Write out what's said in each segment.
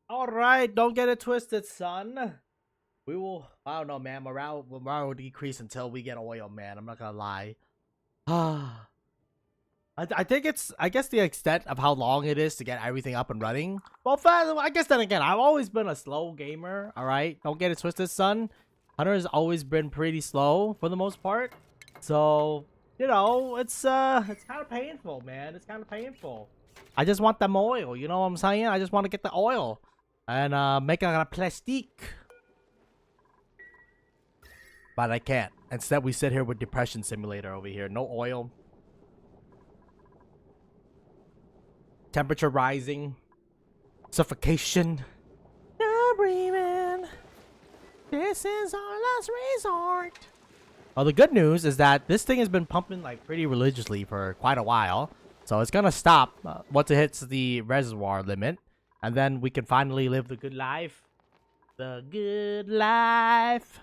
All right, don't get it twisted, son. We will. I don't know, man. Morale will decrease until we get oil, man. I'm not gonna lie. Ah. I think it's, I guess, the extent of how long it is to get everything up and running. Well, I guess then again, I've always been a slow gamer. All right, don't get it twisted, son. Hunter has always been pretty slow for the most part. So it's kind of painful, man. It's kind of painful. I just want them oil. You know what I'm saying? I just want to get the oil and make it out of plastic. But I can't. Instead, we sit here with Depression Simulator over here. No oil. Temperature rising. Suffocation. No breathing. This is our last resort. Well, the good news is that this thing has been pumping like pretty religiously for quite a while. So it's gonna stop once it hits the reservoir limit. And then we can finally live the good life. The good life.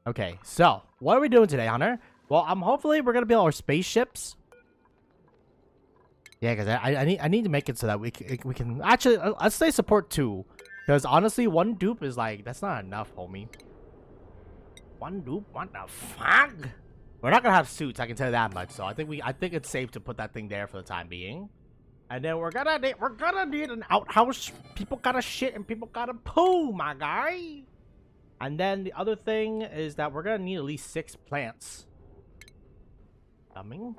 Okay, so what are we doing today, Hunter? Well, hopefully we're gonna build our spaceships. Yeah, because I need to make it so that we can actually let's say support 2, because honestly, 1 dupe is like, that's not enough, homie. 1 dupe, what the fuck? We're not gonna have suits, I can tell you that much. So I think it's safe to put that thing there for the time being. And then we're gonna need an outhouse. People gotta shit and people gotta poo, my guy. And then the other thing is that we're gonna need at least 6 plants. Coming.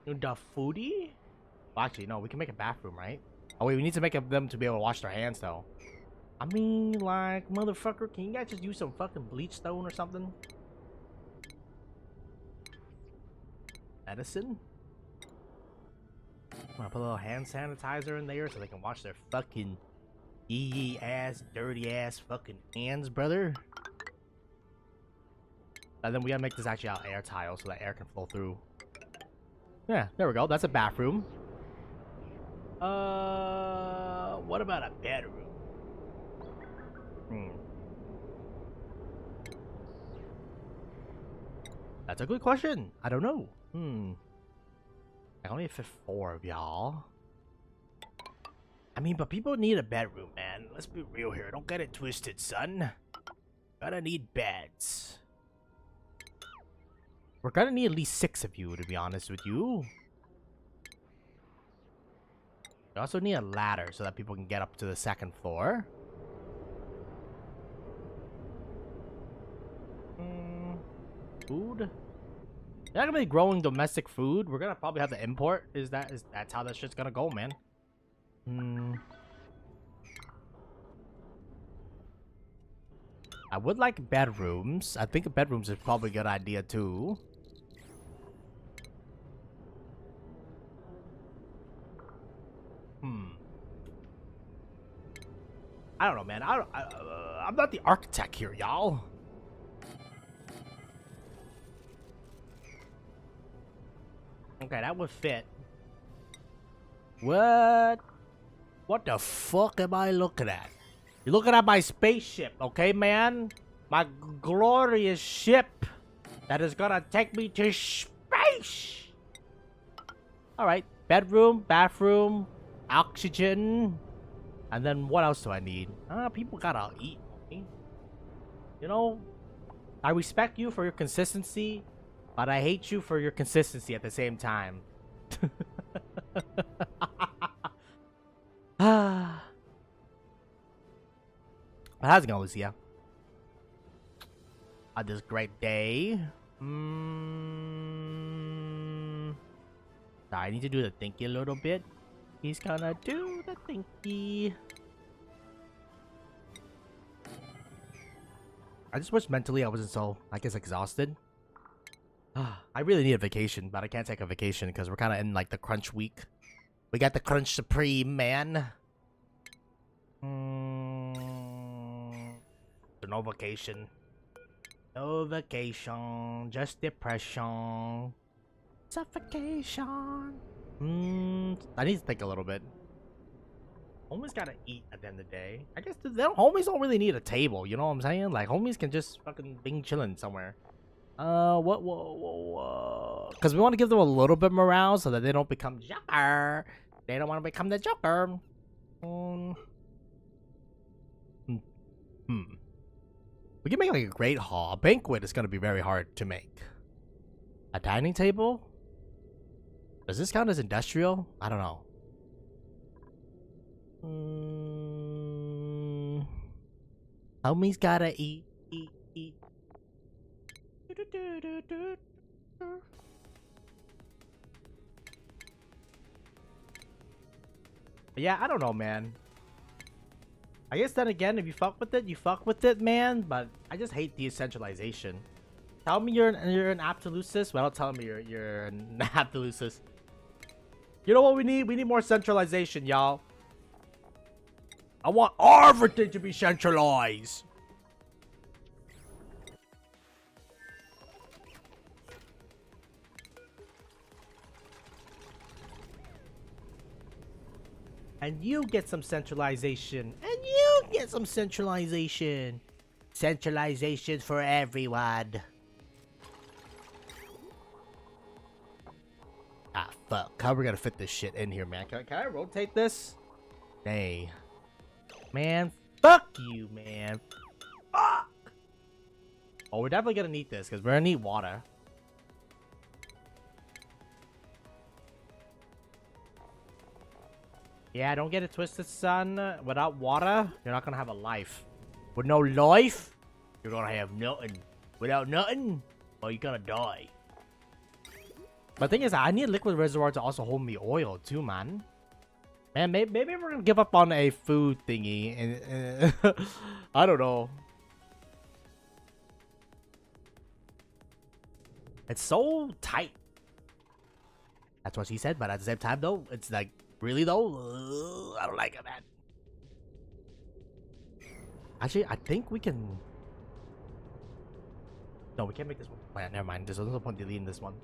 The foodie? Well, actually, no, we can make a bathroom, right? Oh wait, we need to make them to be able to wash their hands though. I mean, like, motherfucker, can you guys just use some fucking bleach stone or something? Medicine? I'm gonna put a little hand sanitizer in there so they can wash their fucking yee ass, dirty ass fucking hands, brother. And then we gotta make this actually out air tile so that air can flow through. Yeah, there we go. That's a bathroom. What about a bedroom? That's a good question. I don't know. I only fit 4 of y'all. I mean, but people need a bedroom, man. Let's be real here. Don't get it twisted, son. Gonna need beds. We're gonna need at least 6 of you, to be honest with you. We also need a ladder so that people can get up to the 2nd floor. Food? They're not gonna be growing domestic food. We're gonna probably have to import. That's how that shit's gonna go, man. I would like bedrooms. I think bedrooms is probably a good idea too. I don't know, man. I'm not the architect here, y'all. Okay, that would fit. What? What the fuck am I looking at? You're looking at my spaceship, okay, man? My glorious ship that is gonna take me to space. Alright, bedroom, bathroom, oxygen. And then what else do I need? People gotta eat. Okay? You know, I respect you for your consistency, but I hate you for your consistency at the same time. But how's it going, Lucia? On this great day. I need to do the thinky a little bit. He's gonna do the thinky. I just wish mentally I wasn't so, I guess, exhausted. I really need a vacation, but I can't take a vacation because we're kind of in like the crunch week. We got the crunch supreme, man. So no vacation. No vacation. Just depression. Suffocation. I need to think a little bit. Homies gotta eat at the end of the day. I guess homies don't really need a table, you know what I'm saying? Like, homies can just fucking be chilling somewhere. Because we want to give them a little bit morale so that they don't become Joker. They don't want to become the Joker. We can make like a great hall. A banquet is going to be very hard to make. A dining table? Does this count as industrial? I don't know. Homie's gotta eat. But yeah, I don't know, man. I guess then again, if you fuck with it, you fuck with it, man. But I just hate decentralization. Tell me you're an absolutist. Well, don't tell me you're an absolutist. You know what we need? We need more centralization, y'all. I want everything to be centralized. And you get some centralization. And you get some centralization. Centralization for everyone. Ah, fuck. How are we gonna fit this shit in here, man? Can I rotate this? Hey. Man, fuck you, man. Fuck! Oh, we're definitely gonna need this, because we're gonna need water. Yeah, don't get it twisted, son. Without water, you're not gonna have a life. With no life, you're gonna have nothing. Without nothing, well, you're gonna die. But the thing is, I need a liquid reservoir to also hold me oil, too, man. Man, maybe we're gonna give up on a food thingy. And I don't know. It's so tight. That's what she said, but at the same time, though, it's like, really, though? I don't like it, man. Actually, I think we can... No, we can't make this one. Oh, yeah, never mind. There's no point deleting this one.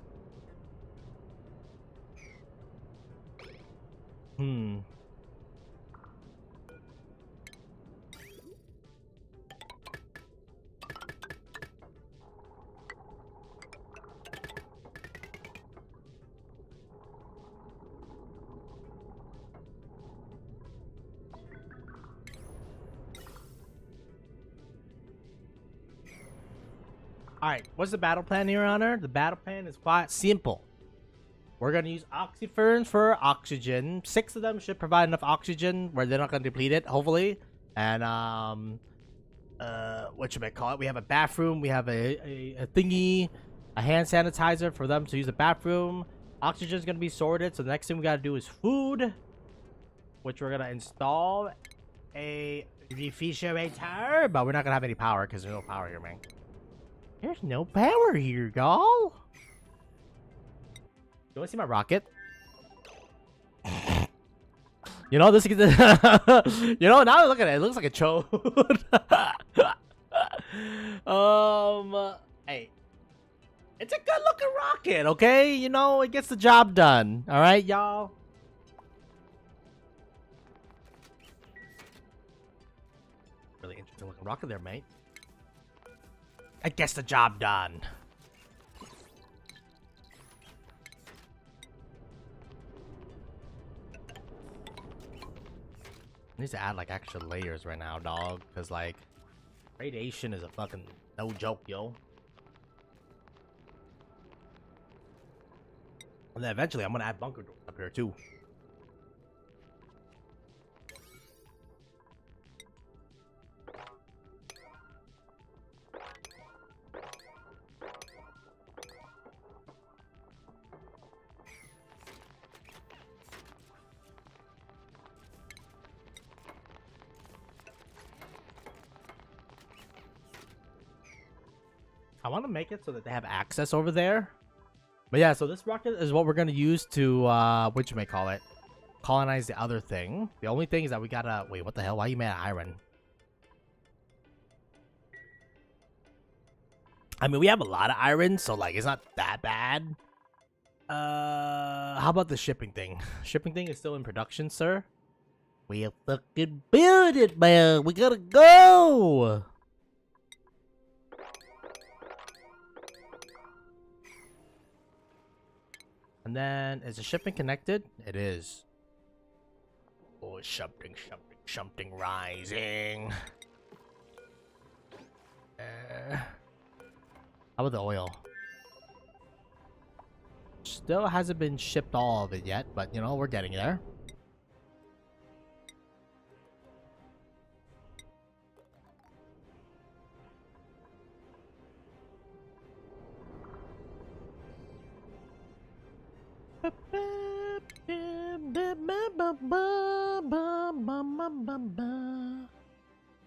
Alright, what's the battle plan here, Honor? The battle plan is quite simple. We're gonna use oxyferns for oxygen. 6 of them should provide enough oxygen where they're not gonna deplete it, hopefully. And what should I call it? We have a bathroom, we have a thingy, a hand sanitizer for them to use the bathroom. Oxygen is gonna be sorted, so the next thing we gotta do is food, which we're gonna install a refrigerator, but we're not gonna have any power because there's no power here, man. There's no power here, y'all. You wanna see my rocket? You know, this is you know, now look at it. It looks like a chode. Hey. It's a good looking rocket, okay? You know, it gets the job done. Alright, y'all? Really interesting looking rocket there, mate. It gets the job done. Needs to add like extra layers right now, dog, because like radiation is a fucking no joke, yo. And then eventually I'm gonna add bunker doors up here too. I want to make it so that they have access over there. But yeah, so this rocket is what we're going to use to, what you may call it, colonize the other thing. The only thing is that we gotta, wait, what the hell? Why are you made of iron? I mean, we have a lot of iron, so like, it's not that bad. How about the shipping thing? Shipping thing is still in production, sir. We'll fucking build it, man. We gotta go. And then, is the shipping connected? It is. Oh, something rising. How about the oil? Still hasn't been shipped all of it yet, but you know, we're getting there.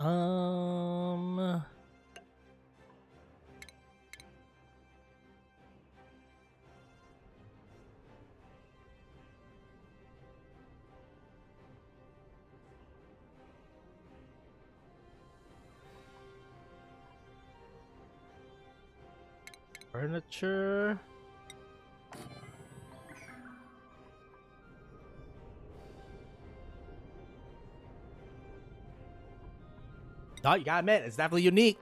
Um, Furniture. Oh, you gotta admit, it's definitely unique.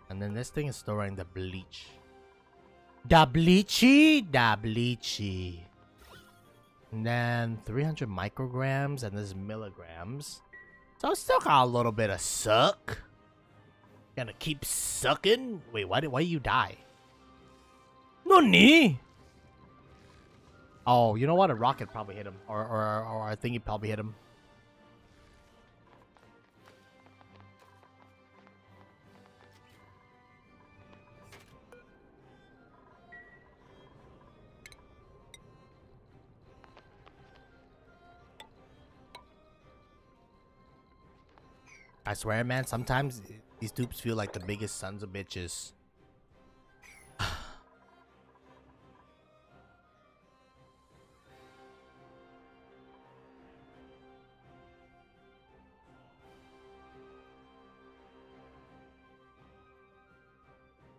And then this thing is storing the bleach. Da bleachy. And then 300 micrograms, and this is milligrams. So I still got a little bit of suck. Gonna keep sucking? Wait, why you die? Nani? Oh, you know what? A rocket probably hit him. Or I think he probably hit him. I swear, man, sometimes these dupes feel like the biggest sons of bitches.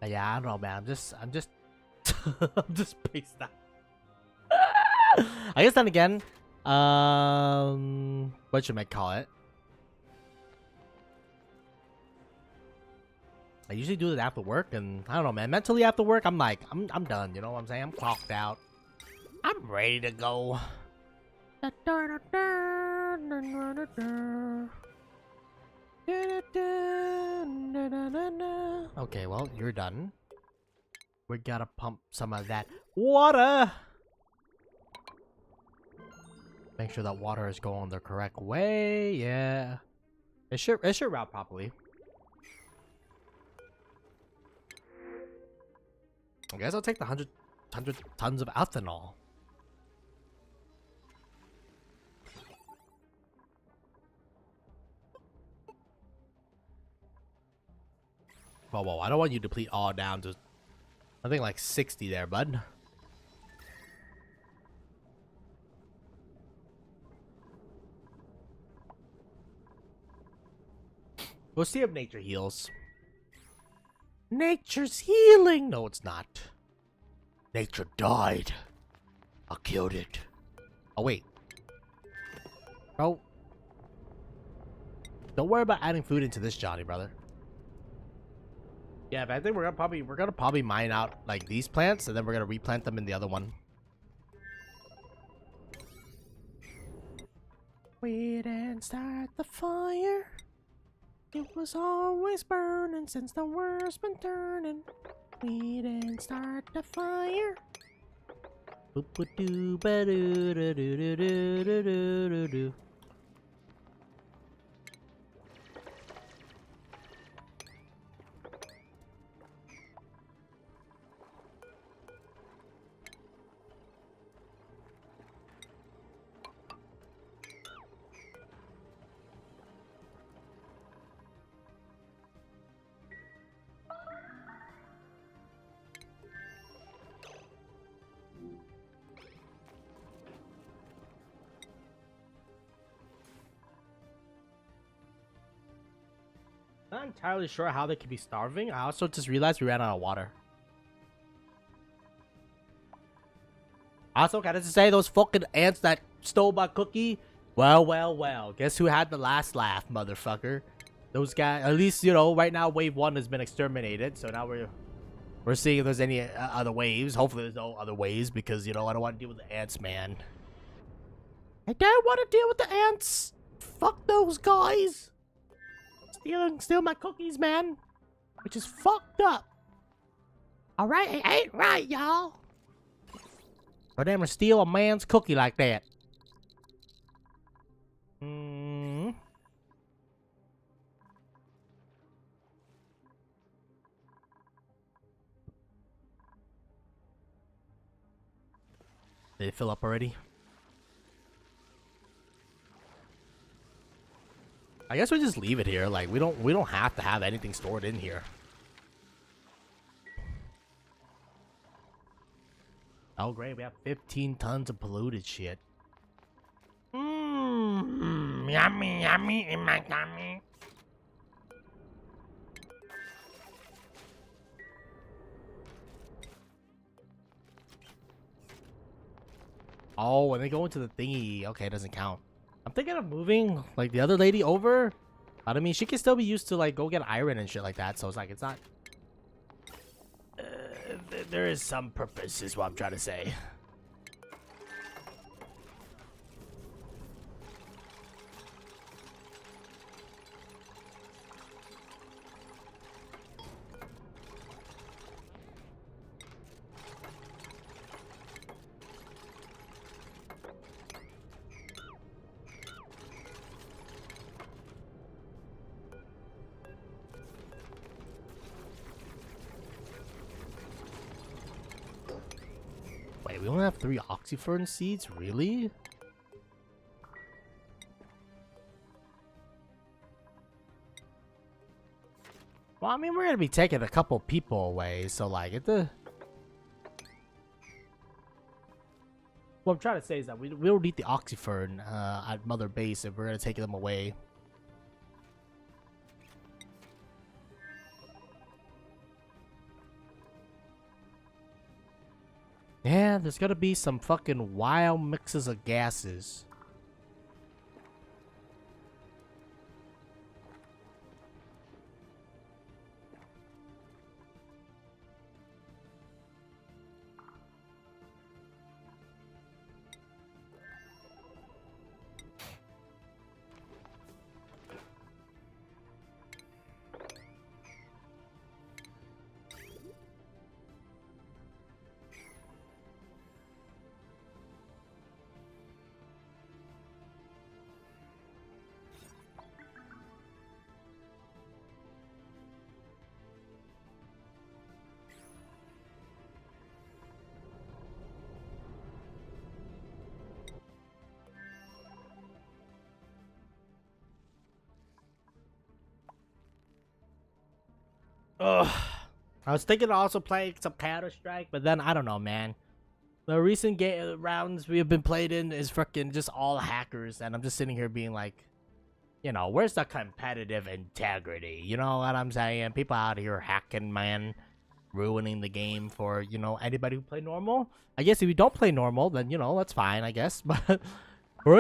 Yeah, I don't know, man. I'm just I'm just paced out. I guess then again, what should I call it? I usually do it after work, and I don't know, man. Mentally after work, I'm like, I'm done. You know what I'm saying? I'm clocked out. I'm ready to go. Okay, well, you're done. We gotta pump some of that water. Make sure that water is going the correct way. Yeah, it should route properly. I guess I'll take the 100 tons of ethanol. Whoa, I don't want you to deplete all down to, I think, like 60 there, bud. We'll see if nature heals. Nature's healing! No, it's not. Nature died. I killed it. Oh, wait. Bro. Don't worry about adding food into this, Johnny, brother. Yeah, but I think we're gonna probably mine out like these plants, and then we're gonna replant them in the other one. We didn't start the fire. It was always burning since the world's been turning. We didn't start the fire. Boop-a-doo-ba-doo-da-doo-da-doo-da-doo-da-doo. Not entirely sure how they could be starving. I also just realized we ran out of water. Also, gotta say, those fucking ants that stole my cookie, Well, well, well. Guess who had the last laugh, motherfucker? Those guys. At least, you know, right now wave 1 has been exterminated. So now we're seeing if there's any other waves. Hopefully there's no other waves because, you know, I don't want to deal with the ants, man. I don't want to deal with the ants. Fuck those guys. Steal my cookies, man. Which is fucked up. Alright, it ain't right, y'all. For them to steal a man's cookie like that. Did it fill up already? I guess we just leave it here. Like we don't have to have anything stored in here. Oh great, we have 15 tons of polluted shit. Yummy, yummy in my tummy. Oh, when they go into the thingy, okay, it doesn't count. I'm thinking of moving, like, the other lady over. But I mean, she can still be used to, like, go get iron and shit like that. So it's like, it's not... there is some purpose, is what I'm trying to say. Wait, we only have 3 oxyfern seeds? Really? Well, I mean, we're gonna be taking a couple people away, so like, what I'm trying to say is that we don't need the oxyfern at Mother Base if we're gonna take them away. Yeah, there's gotta be some fucking wild mixes of gases. Ugh. I was thinking of also playing some Counter-Strike, but then I don't know, man. The recent rounds we have been played in is freaking just all hackers, and I'm just sitting here being like, you know, where's the competitive integrity? You know what I'm saying? People out here hacking, man, ruining the game for, you know, anybody who play normal. I guess if you don't play normal, then, you know, that's fine, I guess. But for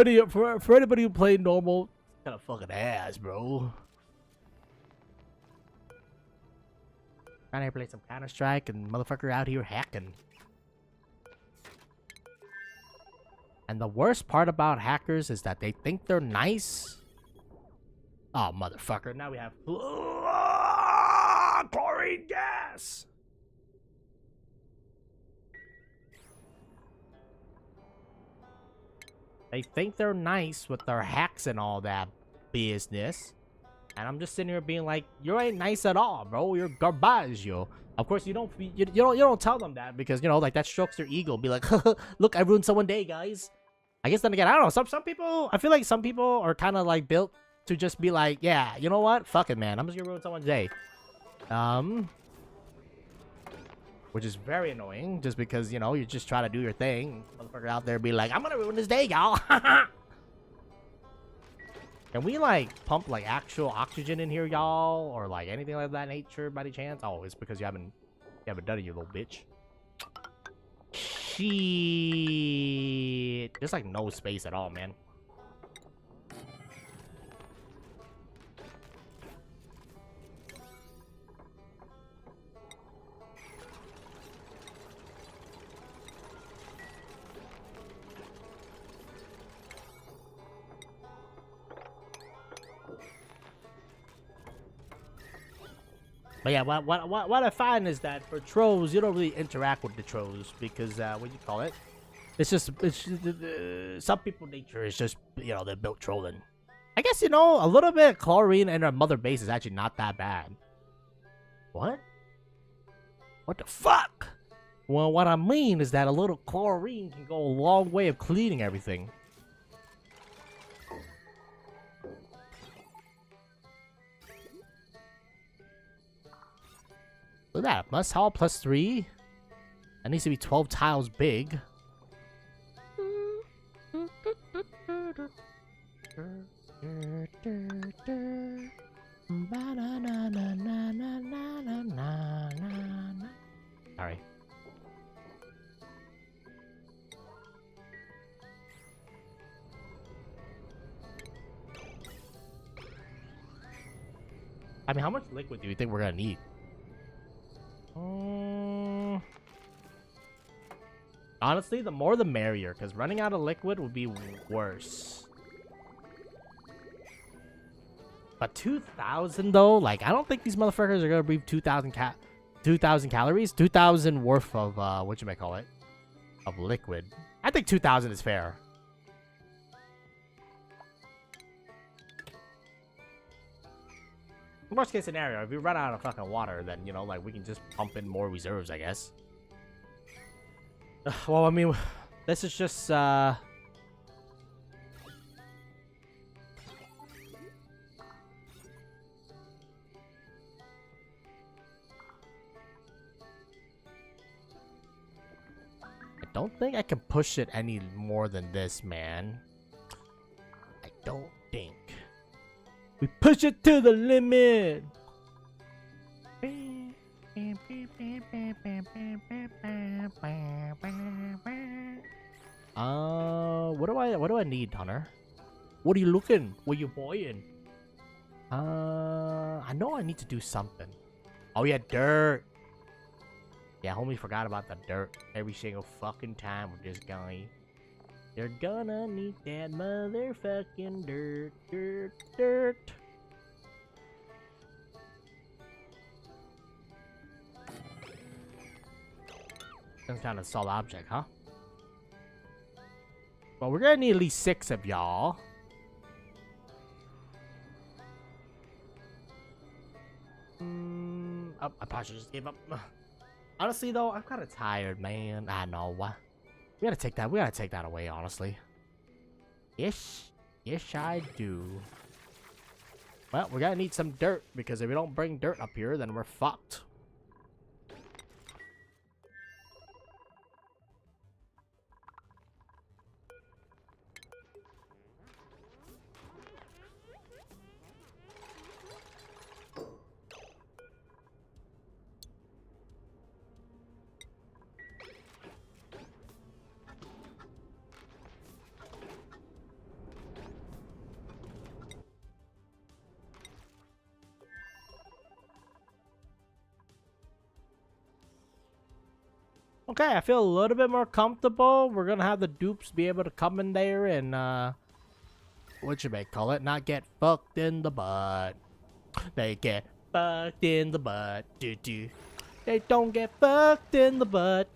anybody who played normal, it's kind of fucking ass, bro. Trying to play some Counter-Strike and motherfucker out here hacking. And the worst part about hackers is that they think they're nice. Oh, motherfucker. Now we have chlorine gas. They think they're nice with their hacks and all that business. And I'm just sitting here being like, you ain't nice at all, bro. You're garbage, yo. Of course, you don't tell them that because, you know, like, that strokes their ego. Be like, look, I ruined someone's day, guys. I guess then again, I don't know. Some people, I feel like some people are kind of like built to just be like, yeah, you know what? Fuck it, man. I'm just gonna ruin someone's day. Which is very annoying, just because, you know, you just try to do your thing. Motherfucker out there be like, I'm gonna ruin this day, y'all. Can we, like, pump, like, actual oxygen in here, y'all? Or, like, anything like that nature, by any chance? Oh, it's because you haven't done it, you little bitch. Shit. There's, like, no space at all, man. But yeah, what I find is that for trolls, you don't really interact with the trolls because what you call it? It's just some people nature is just they're built trolling. I guess a little bit of chlorine in our mother base is actually not that bad. What? What the fuck? Well, what I mean is that a little chlorine can go a long way of cleaning everything. Look at that. Must haul +3. That needs to be 12 tiles big. Sorry. I mean, how much liquid do you think we're gonna need? Honestly, the more the merrier, because running out of liquid would be worse. But 2,000 though, like I don't think these motherfuckers are gonna breathe 2,000 calories, 2,000 worth of whatchamacallit, of liquid. I think 2,000 is fair. Worst case scenario, if we run out of fucking water, then like we can just pump in more reserves, I guess. Well, I mean, this is just I don't think I can push it any more than this, man. I don't think. We push it to the limit. What do I need, Hunter? What are you looking? What are you buying? I know I need to do something. Oh yeah, dirt. Yeah, homie forgot about the dirt every single fucking time with this guy. You're gonna need that motherfucking dirt. Some kind of solid object, huh? Well, we're gonna need at least 6 of y'all. I probably should just give up. Honestly, though, I'm kind of tired, man. I know. We gotta take that away, honestly. Yes, I do. Well, we're gonna need some dirt, because if we don't bring dirt up here, then we're fucked. Okay, I feel a little bit more comfortable. We're gonna have the dupes be able to come in there and, whatchamacallit, not get fucked in the butt. They get fucked in the butt. They don't get fucked in the butt.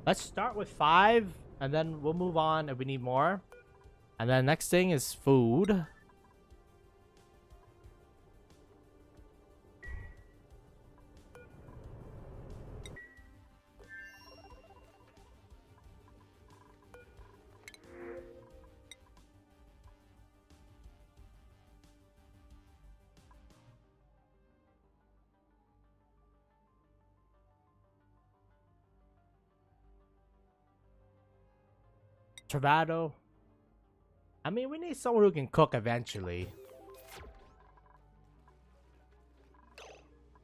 Let's start with 5, and then we'll move on if we need more. And then next thing is food. Travado. I mean, we need someone who can cook eventually.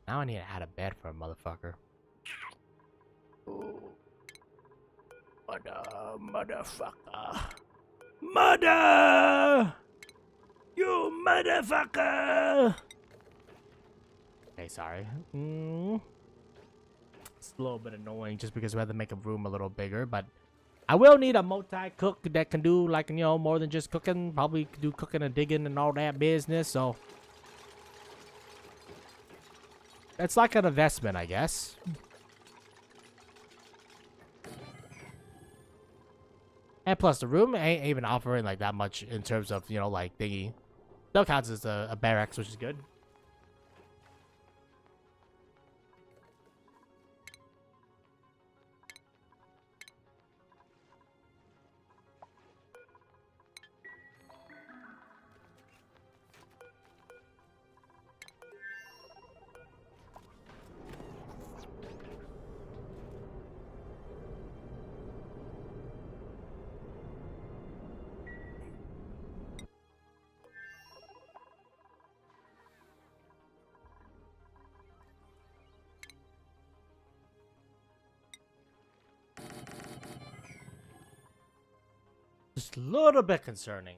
Now I need to add a bed for a motherfucker. Motherfucker. Mother! You motherfucker! sorry. It's a little bit annoying just because we had to make a room a little bigger, but I will need a multi-cook that can do, like, you know, more than just cooking. Probably could do cooking and digging and all that business, so it's like an investment, I guess. And plus, the room ain't even offering like that much in terms of, you know, like thingy. Still counts as a barracks, which is good. Just a little bit concerning.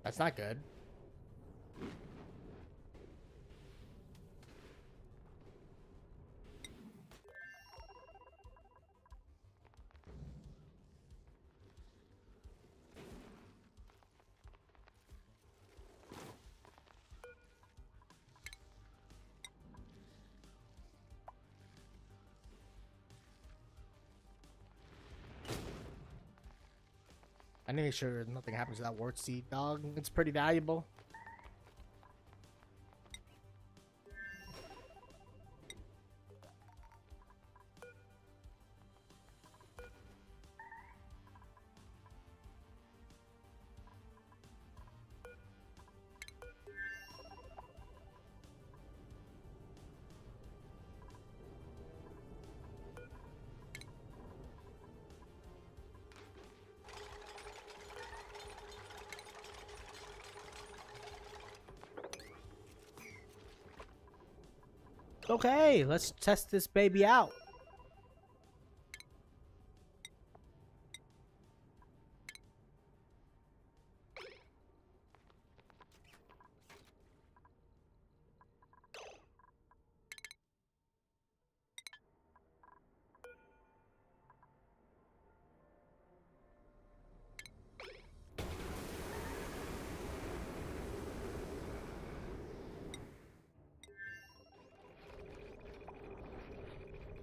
That's not good. I need to make sure nothing happens to that wart seed, dog. It's pretty valuable. Okay, let's test this baby out.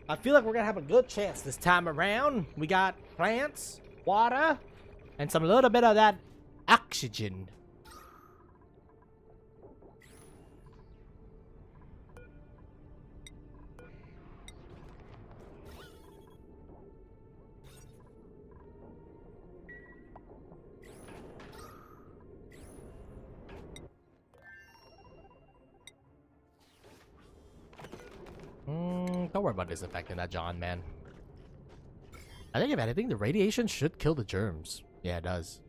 I feel like we're gonna have a good chance this time around. We got plants, water, and some little bit of that oxygen. Don't worry about disinfecting that, John, man. I think if anything, the radiation should kill the germs. Yeah, it does.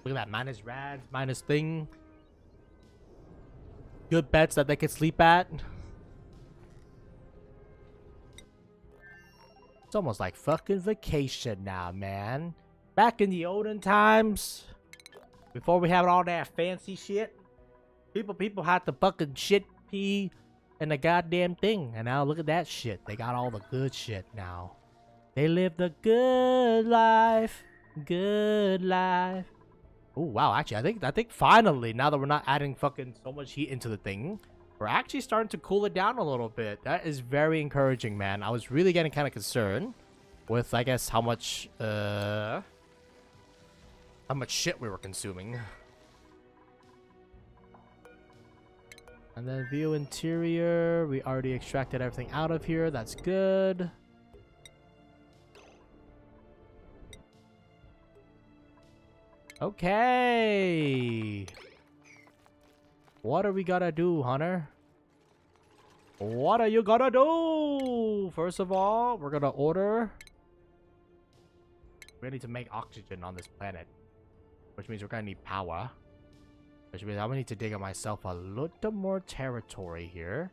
Look at that, minus rads, minus thing. Good beds that they could sleep at. It's almost like fucking vacation now, man. Back in the olden times, before we had all that fancy shit, people had to fucking shit, pee, and the goddamn thing. And now look at that shit. They got all the good shit now. They live the good life. Good life. Oh wow, actually I think finally, now that we're not adding fucking so much heat into the thing, we're actually starting to cool it down a little bit. That is very encouraging, man. I was really getting kind of concerned with, I guess, how much shit we were consuming. And then view interior. We already extracted everything out of here. That's good. Okay. What are we gonna do, Hunter? What are you gonna do? First of all, we're gonna order. We need to make oxygen on this planet, which means we're gonna need power. Which means I'm gonna need to dig up myself a little more territory here.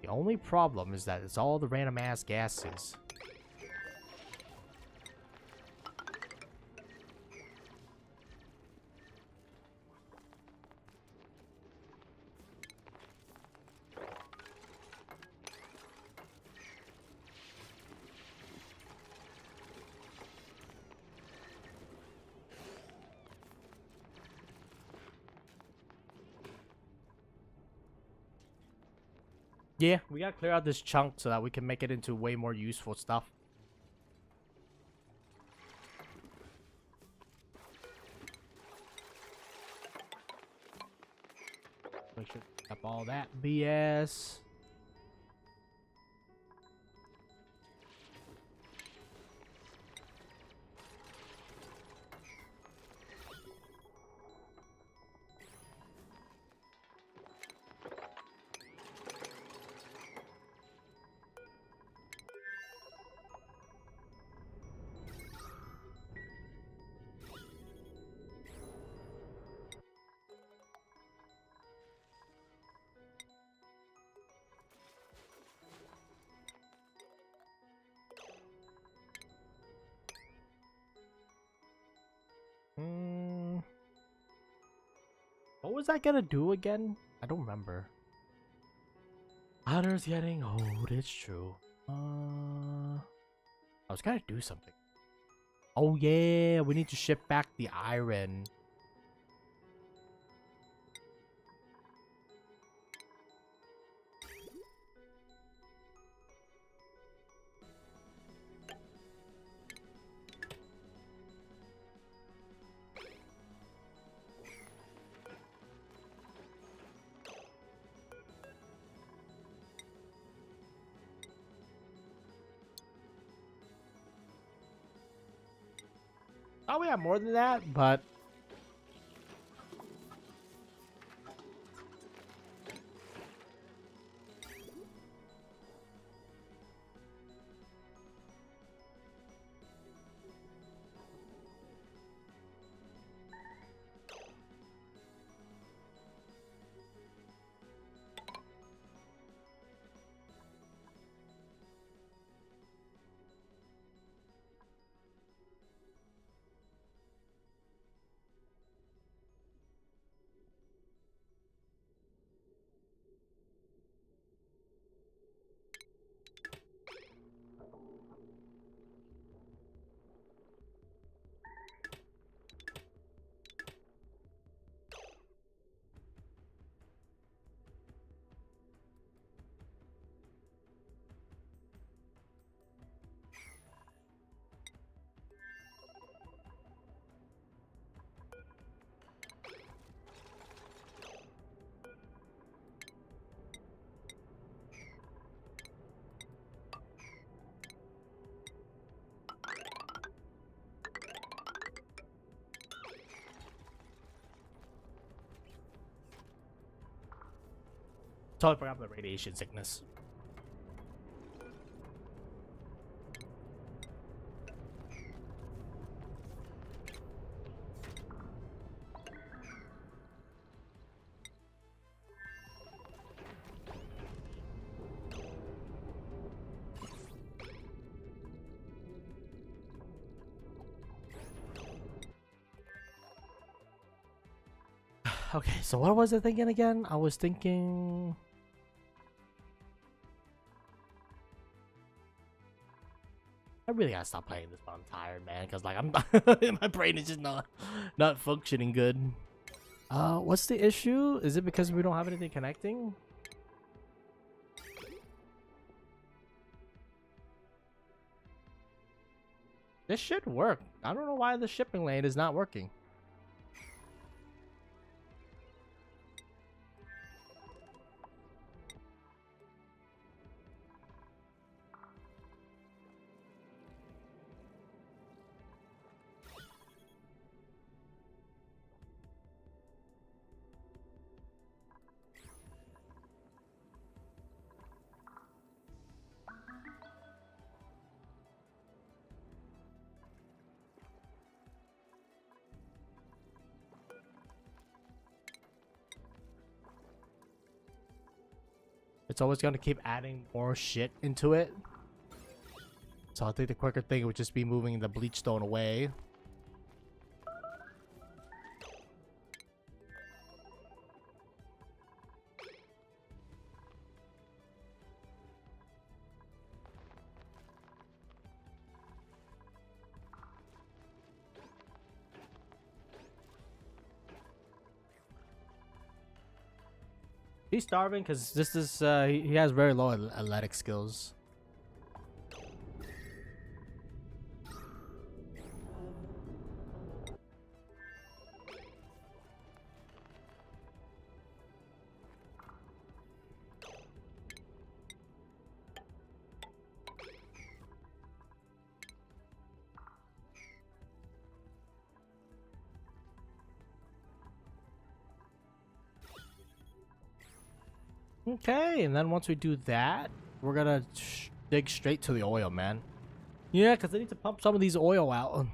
The only problem is that it's all the random ass gases. Yeah, we gotta clear out this chunk so that we can make it into way more useful stuff. Make sure to pick up all that BS. What was that gonna do again? I don't remember. Hunter's getting old, it's true. I was gonna do something. Oh yeah, we need to ship back the iron. Oh, we have more than that, but totally forgot about the radiation sickness. Okay, so what was I thinking again? I was thinking... I really gotta stop playing this, but I'm tired, man. Cause like I'm, my brain is just not functioning good. What's the issue? Is it because we don't have anything connecting? This should work. I don't know why the shipping lane is not working. It's always gonna keep adding more shit into it. So I think the quicker thing would just be moving the bleach stone away. He's starving because this is he has very low athletic skills. Okay, and then once we do that, we're gonna dig straight to the oil, man. Yeah, because I need to pump some of these oil out.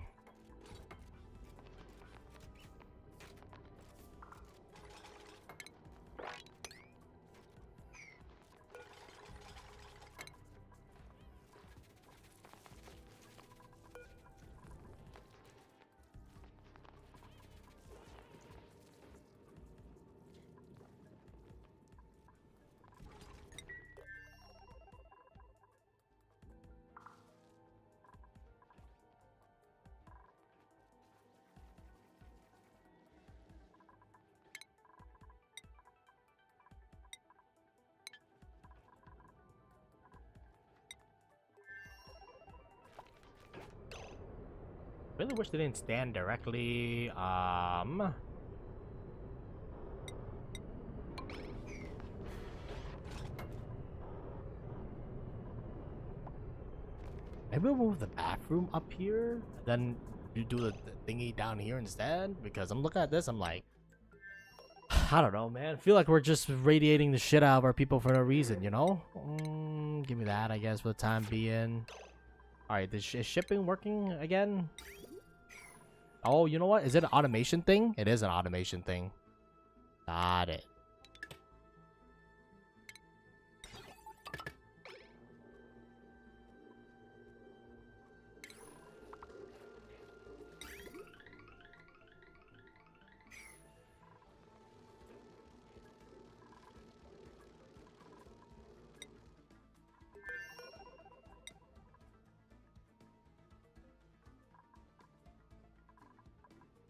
Really wish they didn't stand directly. Maybe we'll move the bathroom up here, then you do the thingy down here instead. Because I'm looking at this, I'm like, I don't know, man. I feel like we're just radiating the shit out of our people for no reason, you know? Give me that, I guess, for the time being. Alright, is shipping working again? Oh, you know what? Is it an automation thing? It is an automation thing. Got it.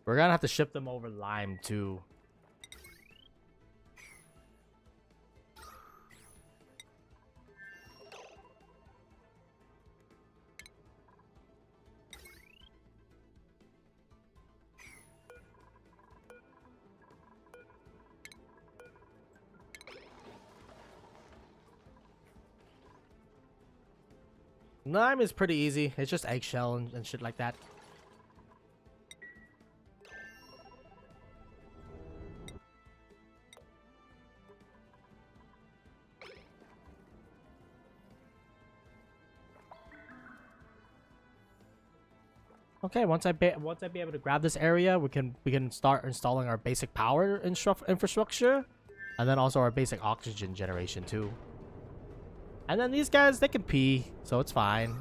We're gonna have to ship them over Lime too. Lime is pretty easy. It's just eggshell and shit like that. Okay, once I be able to grab this area, we can start installing our basic power infrastructure, and then also our basic oxygen generation too. And then these guys, they can pee, so it's fine.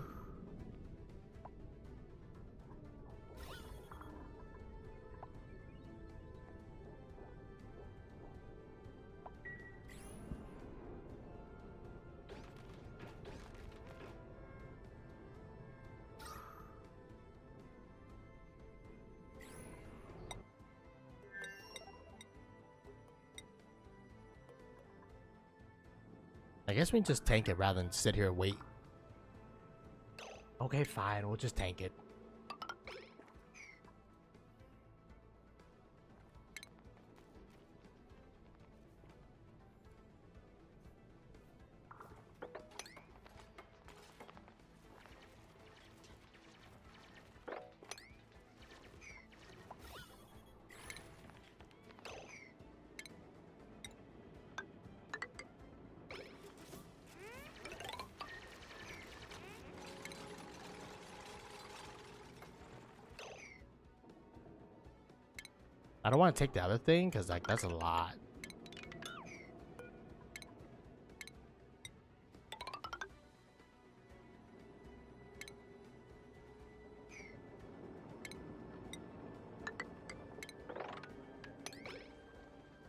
I guess we can just tank it rather than sit here and wait. Okay, fine. We'll just tank it. I don't want to take the other thing because, like, that's a lot.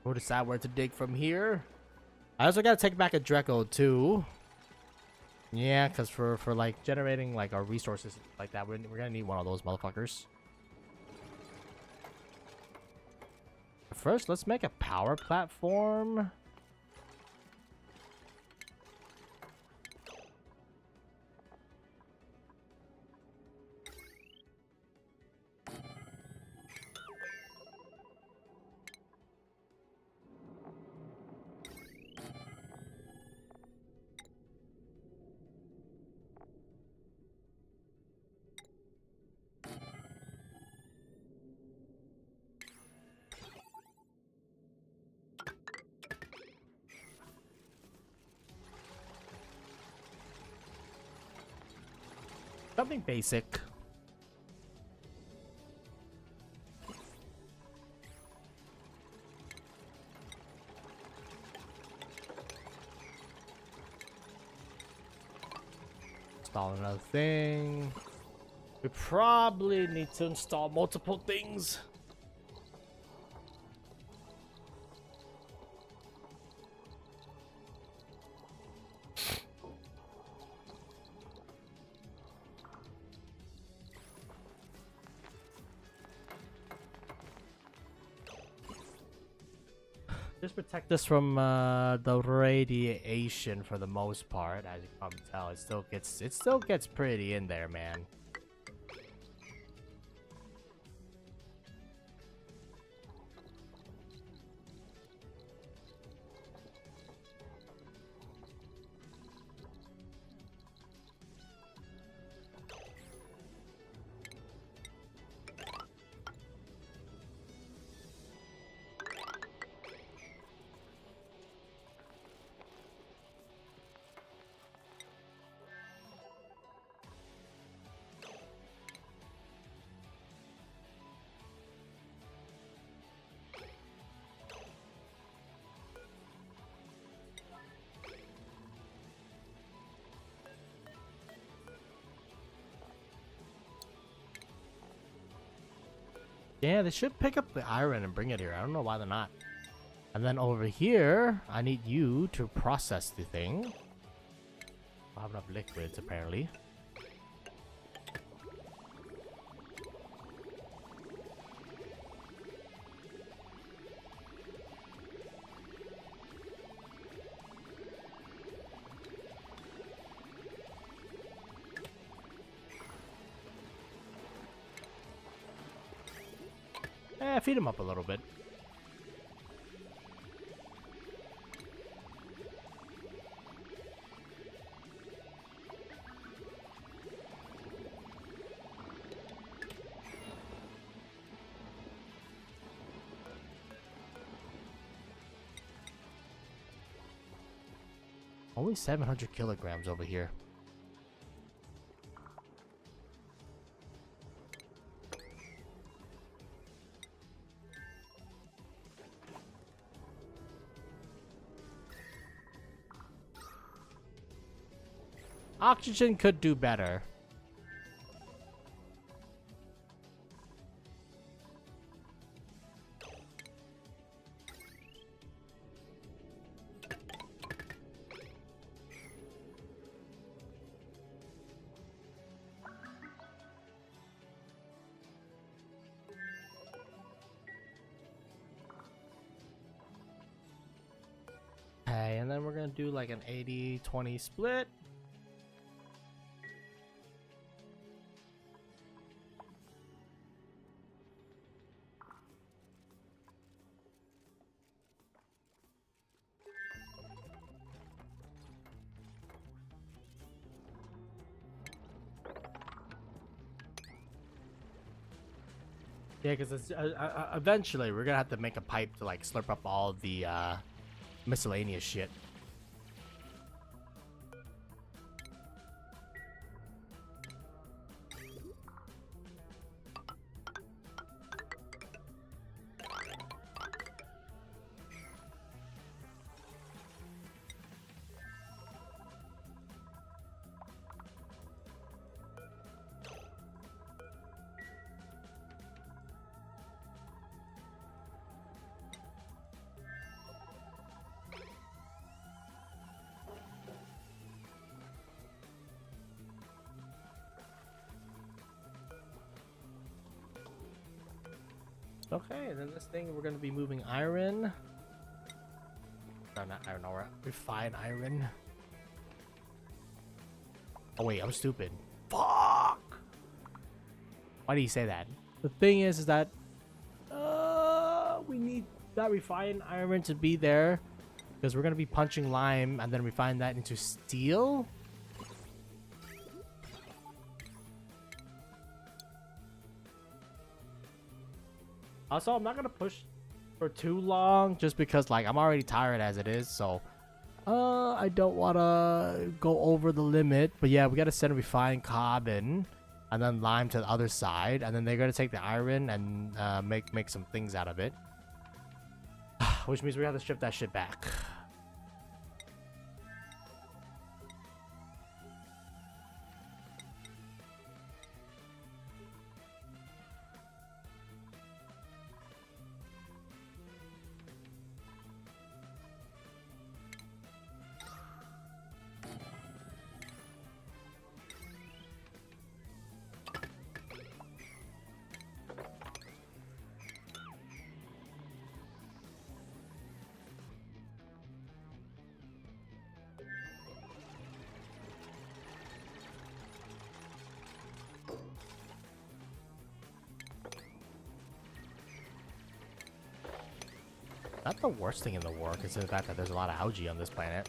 We'll decide where to dig from here. I also gotta take back a Dreco too. Yeah, because for like generating like our resources like that, we're gonna need one of those motherfuckers. First, let's make a power platform. Something basic. Install another thing. We probably need to install multiple things. Just protect us from the radiation for the most part. As you can probably tell, it still gets pretty in there, man. Yeah, they should pick up the iron and bring it here. I don't know why they're not. And then over here, I need you to process the thing. I have enough liquids, apparently. Feed him up a little bit. Only 700 kilograms over here. Oxygen could do better. Okay, and then we're gonna do like an 80-20 split. Yeah, because eventually we're gonna have to make a pipe to like slurp up all the miscellaneous shit. Okay, and then this thing we're gonna be moving iron. No, not iron ore. Refined iron. Oh wait, I'm stupid. Fuck! Why do you say that? The thing is that we need that refined iron to be there because we're gonna be punching lime and then refine that into steel. Also, I'm not gonna push for too long just because like I'm already tired as it is, so I don't wanna go over the limit. But yeah, we gotta send refined carbon and then lime to the other side, and then they're gonna take the iron and make some things out of it. Which means we have to strip that shit back. Not the worst thing in the world, considering the fact that there's a lot of algae on this planet.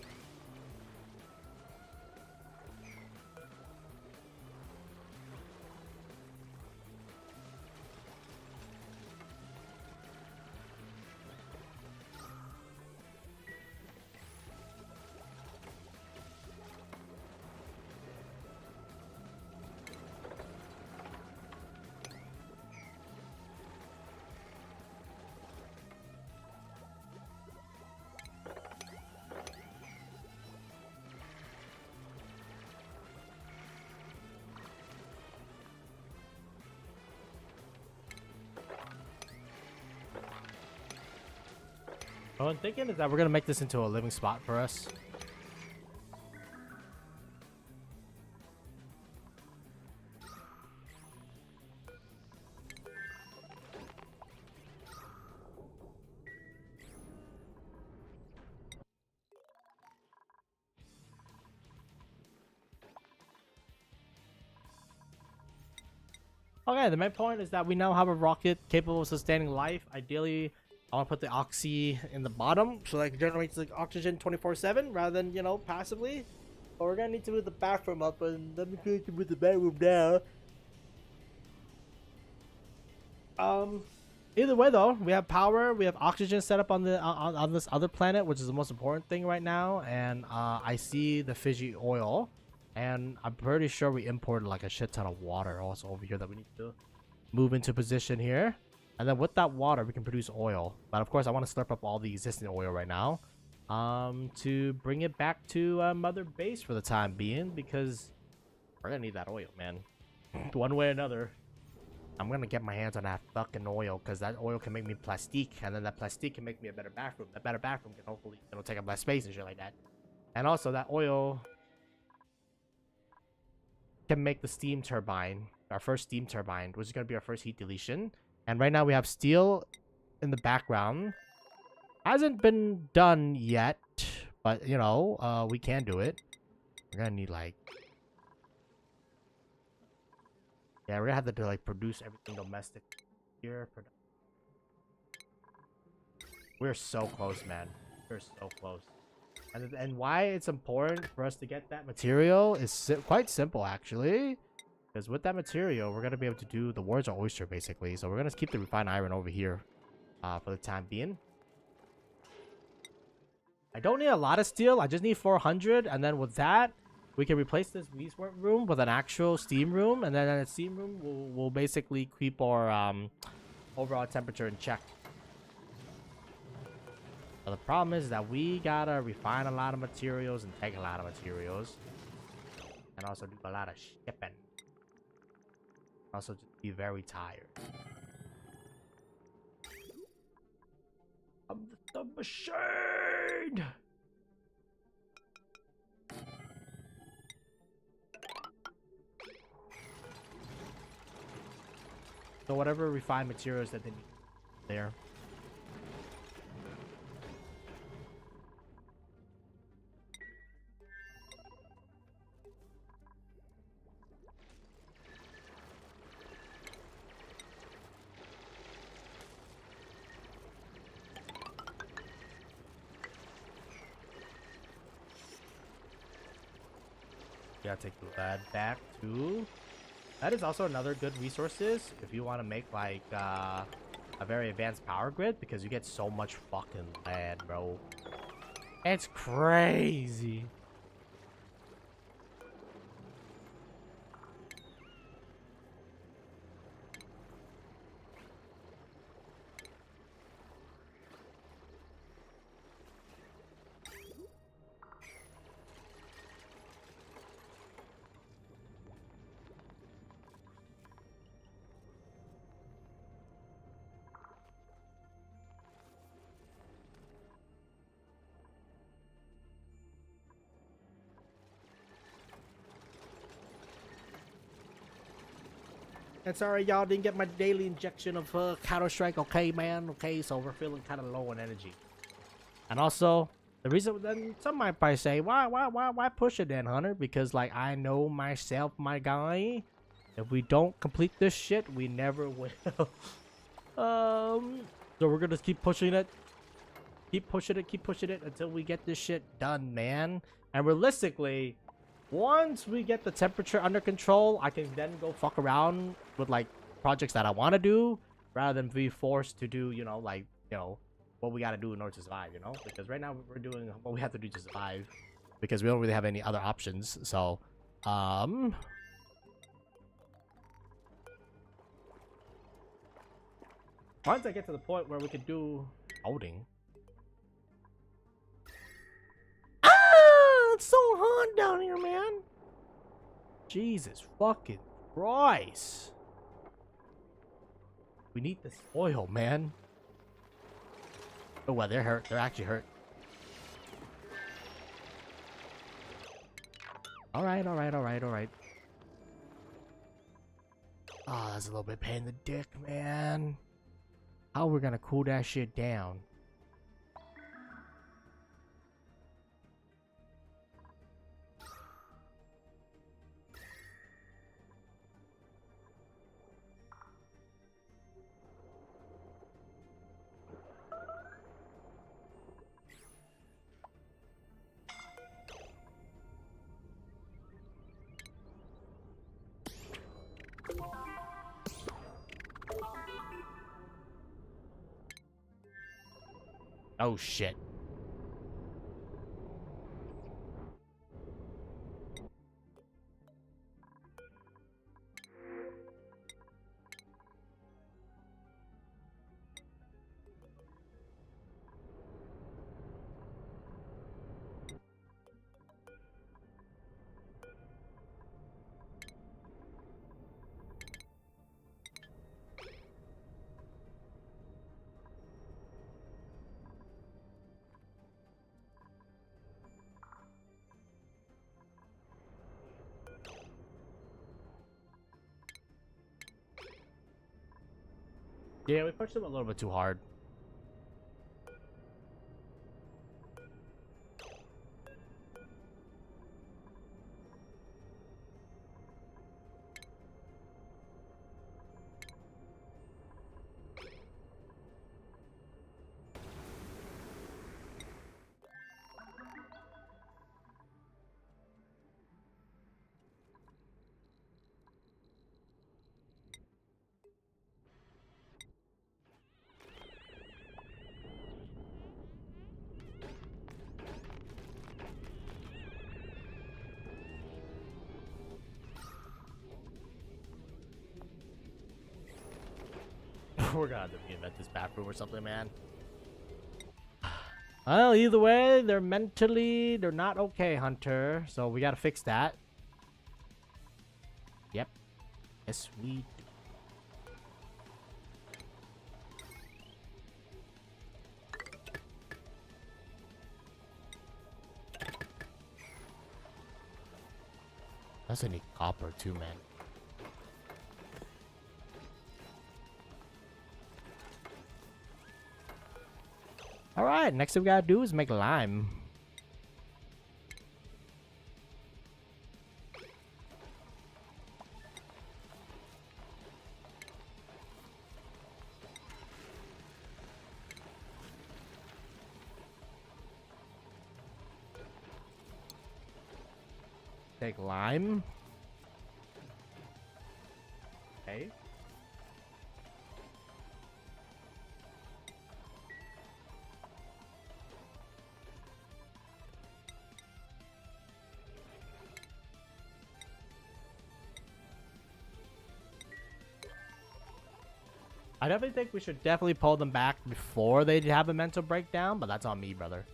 What I'm thinking is that we're gonna make this into a living spot for us. Okay, the main point is that we now have a rocket capable of sustaining life. Ideally, I want to put the oxy in the bottom so that it generates like oxygen 24/7 rather than, you know, passively. But we're gonna need to move the bathroom up, and let me go to move the bathroom now. Either way though, we have power, we have oxygen set up on the on this other planet, which is the most important thing right now. And I see the Fiji oil, and I'm pretty sure we imported like a shit ton of water also over here that we need to move into position here. And then with that water, we can produce oil. But of course, I want to slurp up all the existing oil right now to bring it back to Mother Base for the time being, because we're going to need that oil, man. One way or another, I'm going to get my hands on that fucking oil, because that oil can make me plastique, and then that plastique can make me a better bathroom. That better bathroom can hopefully, you know, take up less space and shit like that. And also, that oil can make the steam turbine, our first steam turbine, which is going to be our first heat deletion. And right now we have steel in the background. Hasn't been done yet, But, you know, we can do it. We're gonna need, like... Yeah, we're gonna have to, like, produce everything domestic here. We're so close, man. We're so close. And why it's important for us to get that material is quite simple, actually. Because with that material, we're going to be able to do the Warriors or Oyster, basically. So we're going to keep the refined iron over here for the time being. I don't need a lot of steel. I just need 400. And then with that, we can replace this Weeswort room with an actual steam room. And then in a steam room, we'll basically keep our overall temperature in check. But the problem is that we gotta refine a lot of materials and take a lot of materials. And also do a lot of shipping. Also just be very tired. I'm the machine! So whatever refined materials that they need there. Yeah, take the lead back too. That is also another good resources if you want to make like a very advanced power grid, because you get so much fucking lead, bro. It's crazy. And sorry, y'all didn't get my daily injection of Counter Strike. Okay, man. Okay, so we're feeling kind of low on energy. And also, the reason then some might probably say, why push it then, Hunter? Because like I know myself, my guy. If we don't complete this shit, we never will. So we're gonna keep pushing it. Keep pushing it until we get this shit done, man. And realistically, once we get the temperature under control, I can then go fuck around with like projects that I want to do rather than be forced to do, you know, like, you know, what we got to do in order to survive, you know? Because right now we're doing what we have to do to survive because we don't really have any other options. So, once I get to the point where we can do holding. It's so hot down here, man. Jesus fucking Christ. We need this oil, man. Oh, well, they're hurt. They're actually hurt. Alright. Oh, that's a little bit pain in the dick, man. How are we gonna cool that shit down? Oh shit. Yeah, we pushed them a little bit too hard. We're gonna have to reinvent this bathroom or something, man. Well, either way, they're not okay, Hunter. So we gotta fix that. Yep. Yes, we do. That's any copper too, man. Alright, next thing we gotta do is make lime. Take lime. Okay. I definitely think we should definitely pull them back before they have a mental breakdown, but that's on me, brother.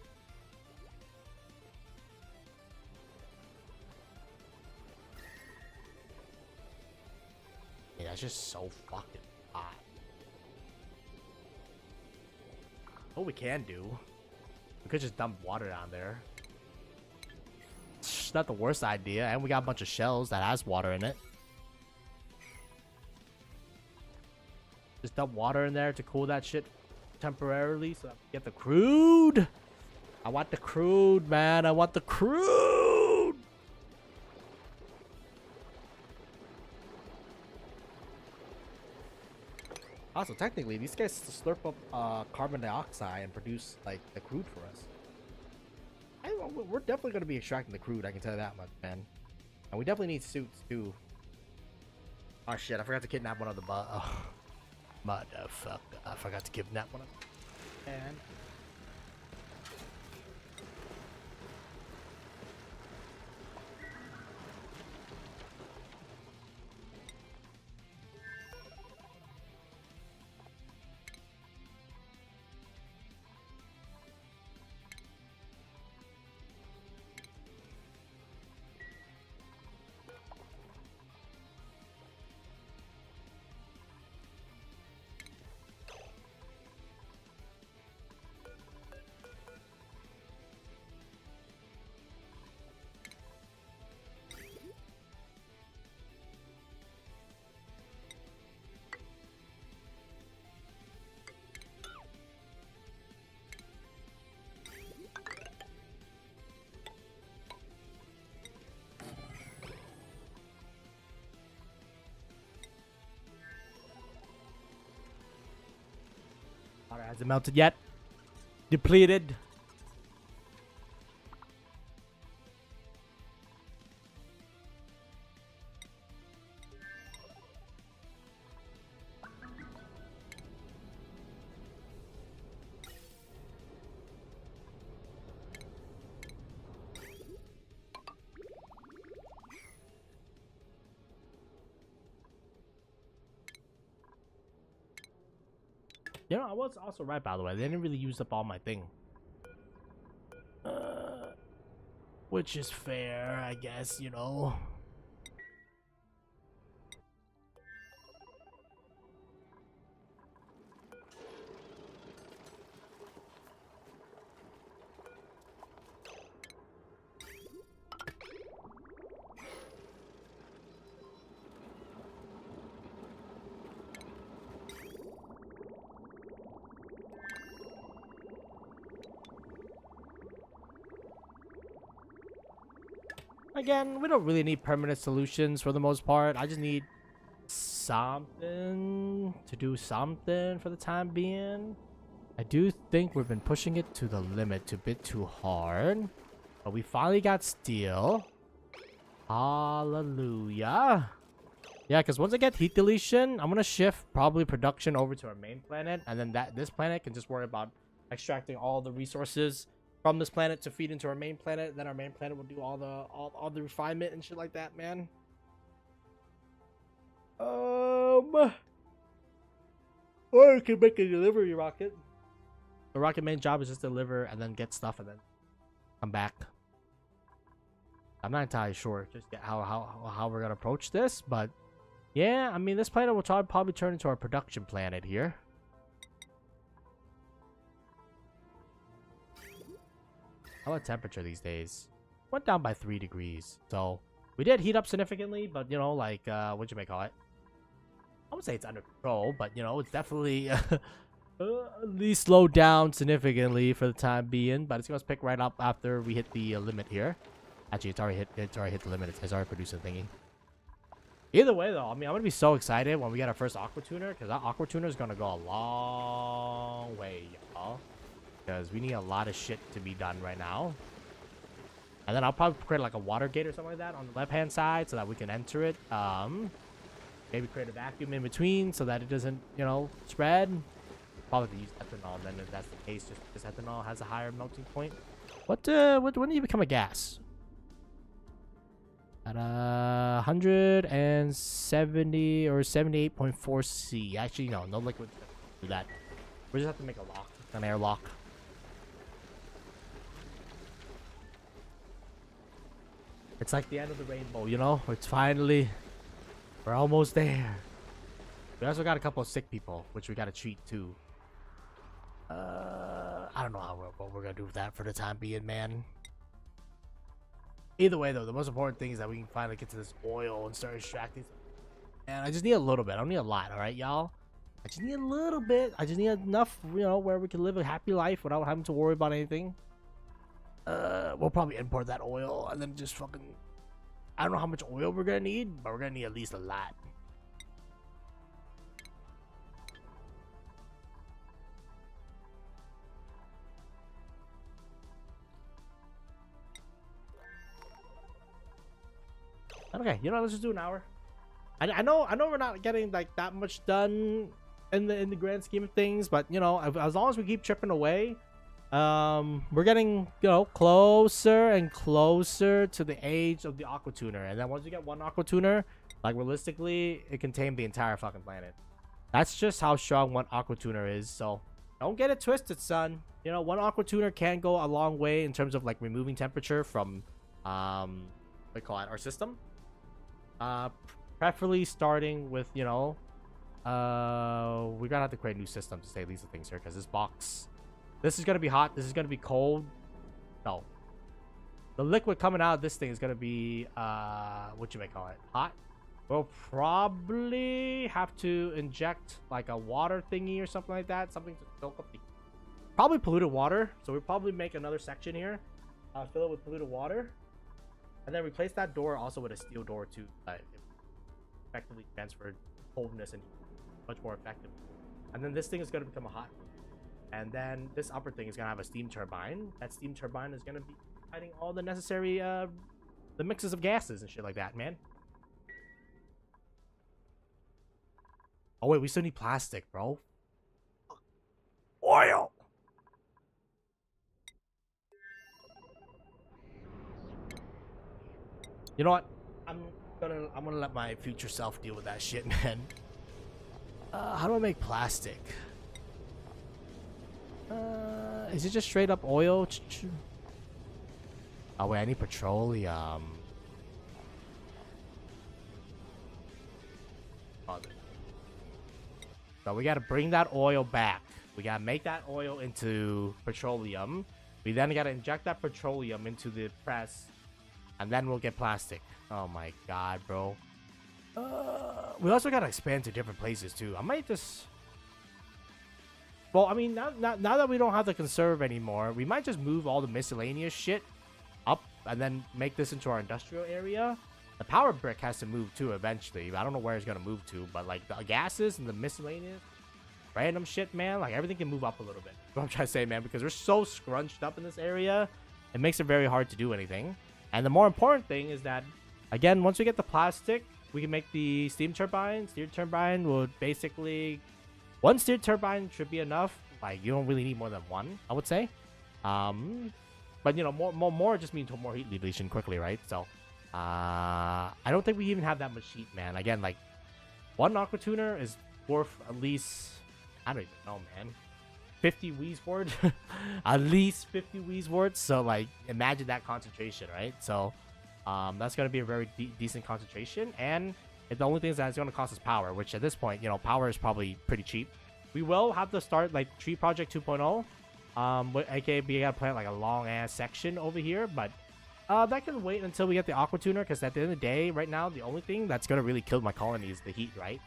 Yeah, that's just so fucking hot. What we can do, we could just dump water down there. It's not the worst idea, and we got a bunch of shells that has water in it. Just dump water in there to cool that shit temporarily so I can get the crude. I want the crude, man. I want the crude. Also, technically, these guys slurp up carbon dioxide and produce like the crude for us. We're definitely going to be extracting the crude. I can tell you that much, man. And we definitely need suits too. Oh shit! I forgot to kidnap one of the motherfucker. I forgot to kidnap one of them. And water hasn't melted yet. Depleted. You know, I was also right, by the way. They didn't really use up all my thing. Which is fair, I guess, you know. Again, we don't really need permanent solutions for the most part. I just need something to do something for the time being. I do think we've been pushing it to the limit a bit too hard. But we finally got steel. Hallelujah. Yeah, because once I get heat deletion, I'm going to shift probably production over to our main planet. And then this planet can just worry about extracting all the resources from this planet to feed into our main planet. Then our main planet will do all the refinement and shit like that, man. Oh Or we can make a delivery rocket. The rocket main job is just deliver and then get stuff and then come back. I'm not entirely sure just yet how we're gonna approach this, but yeah, I mean this planet will probably turn into our production planet here. How about temperature these days? Went down by 3 degrees. So we did heat up significantly, but you know, like what you may call it. I wouldn't say it's under control, but you know, it's definitely at least slowed down significantly for the time being. But it's gonna pick right up after we hit the limit here. Actually, it's already hit the limit. It's already produced a thingy. Either way, though, I mean, I'm gonna be so excited when we get our first aqua tuner, because that aqua tuner is gonna go a long way, y'all. Because we need a lot of shit to be done right now. And then I'll probably create like a water gate or something like that on the left-hand side so that we can enter it. Maybe create a vacuum in between so that it doesn't, you know, spread. Probably use ethanol, and then if that's the case, just because ethanol has a higher melting point. When do you become a gas? At 170 or 78.4 C. Actually, no liquid do that. We just have to make a lock, an airlock. It's like the end of the rainbow, you know? It's finally, we're almost there. We also got a couple of sick people, which we got to treat too. I don't know what we're gonna do with that for the time being, man. Either way, though, the most important thing is that we can finally get to this oil and start extracting. And I just need a little bit. I don't need a lot, all right, y'all? I just need a little bit. I just need enough, you know, where we can live a happy life without having to worry about anything. We'll probably import that oil and then just fucking... I don't know how much oil we're gonna need, but we're gonna need at least a lot. Okay, you know, let's just do an hour. I know we're not getting like that much done in the grand scheme of things, but you know, as long as we keep chipping away, we're getting, you know, closer and closer to the age of the aqua tuner. And then once you get one aqua tuner, like realistically, it can tame the entire fucking planet. That's just how strong one aqua tuner is. So don't get it twisted, son. You know, one aqua tuner can go a long way in terms of like removing temperature from what do you call it, our system. Preferably starting with, you know, we're gonna have to create a new system to say these things here, because this is gonna be hot, this is gonna be cold. No, the liquid coming out of this thing is gonna be what you may call it, hot. We'll probably have to inject like a water thingy or something like that, something to soak up the probably polluted water. So we'll probably make another section here, fill it with polluted water. And then replace that door also with a steel door to effectively transfer coldness and much more effective. And then this thing is going to become a hot. And then this upper thing is going to have a steam turbine. That steam turbine is going to be providing all the necessary the mixes of gases and shit like that, man. Oh wait, we still need plastic, bro. Oil. You know what? I'm gonna let my future self deal with that shit, man. How do I make plastic? Is it just straight up oil? Oh wait, I need petroleum. So we gotta bring that oil back. We gotta make that oil into petroleum. We then gotta inject that petroleum into the press. And then we'll get plastic. Oh my god, bro. We also gotta expand to different places too. I might just... Well, I mean, now that we don't have to conserve anymore, we might just move all the miscellaneous shit up and then make this into our industrial area. The power brick has to move too eventually. I don't know where it's gonna move to, but like the gases and the miscellaneous random shit, man, like everything can move up a little bit. That's what I'm trying to say, man, because we're so scrunched up in this area, it makes it very hard to do anything. And the more important thing is that, again, once we get the plastic, we can make the steam turbine. Steam turbine would basically... One steam turbine should be enough. Like, you don't really need more than one, I would say. But, you know, more just means more heat release quickly, right? So, I don't think we even have that much heat, man. Again, like, one aqua tuner is worth at least... I don't even know, man. 50 Wheeze board, at least 50 Wheeze boards. So like, imagine that concentration, right? So, that's gonna be a very decent concentration, and the only thing is that it's gonna cost us power, which at this point, you know, power is probably pretty cheap. We will have to start like Tree Project 2.0. aka we gotta plant like a long ass section over here, but that can wait until we get the aqua tuner, because at the end of the day, right now, the only thing that's gonna really kill my colony is the heat, right?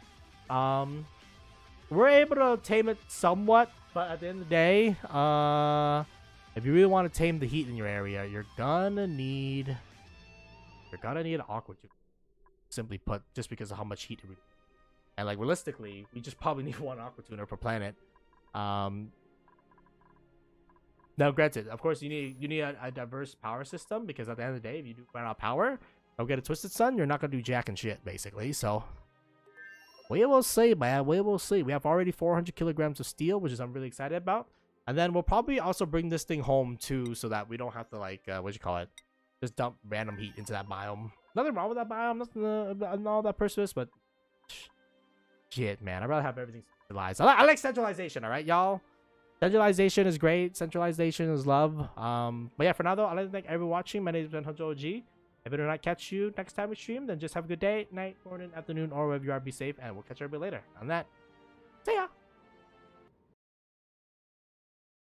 We're able to tame it somewhat, but at the end of the day, if you really want to tame the heat in your area, you're gonna need an aqua tuner. Simply put, just because of how much heat it would. And like realistically, we just probably need one aqua tuner per planet. Now, granted, of course, you need a diverse power system, because at the end of the day, if you do run out of power, don't get a Twisted Sun, you're not gonna do jack and shit, basically. So we will see, man. We will see. We have already 400 kilograms of steel, which is I'm really excited about. And then we'll probably also bring this thing home too, so that we don't have to like just dump random heat into that biome. Nothing wrong with that biome. Nothing all that perseverance, but shit, man. I'd rather have everything centralized. I like centralization. All right, y'all. Centralization is great. Centralization is love. But yeah, for now though, I'd like to thank everyone watching. My name is Ben Hunter OG. If I do not catch you next time we stream, then just have a good day, night, morning, afternoon, or wherever you are. Be safe, and we'll catch everybody later. On that, see ya.